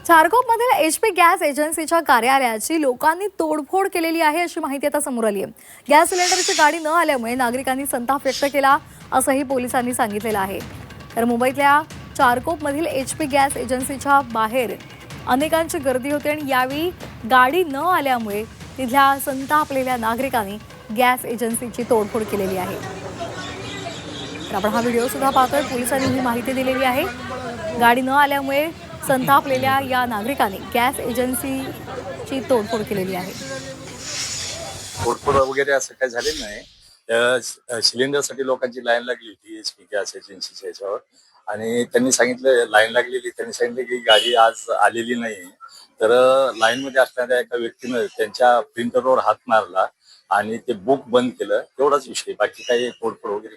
चारकोपमधील HP gas एजन्सीच्या कार्यालयाची लोकांनी तोडफोड केलेली आहे अशी माहिती आता समोर आली आहे। गॅस सिलेंडरची गाडी न आल्यामुळे नागरिकांनी संताप व्यक्त केला असंही पोलिसांनी सांगितलेलं आहे। तर मुंबईतल्या चारकोपमधील HP गॅस एजन्सीच्या बाहेर अनेकांची गर्दी होती आणि यावेळी गाडी न आल्यामुळे तिथल्या संतापलेल्या नागरिकांनी गॅस एजन्सीची तोडफोड केलेली आहे। तर आपण हा व्हिडिओ सुद्धा पाहतोय। पोलिसांनी ही माहिती दिलेली आहे। गाडी न आल्यामुळे संतापलेल्या या नागरिकांनी गॅस एजन्सीची तोडफोड केलेली आहे। तोडफोड वगैरे असं काही झालेलं नाही। सिलेंडरसाठी लोकांची लाईन लागली होती HP गॅस एजन्सीच्या याच्यावर आणि त्यांनी सांगितलं लाईन लागलेली, त्यांनी सांगितलं की गाडी आज आलेली नाही। तर लाईन मध्ये असणाऱ्या एका व्यक्तीनं त्यांच्या प्रिंटरवर हात मारला आणि ते बुक बंद केलं, एवढाच विषय, बाकी काही तोडफोड वगैरे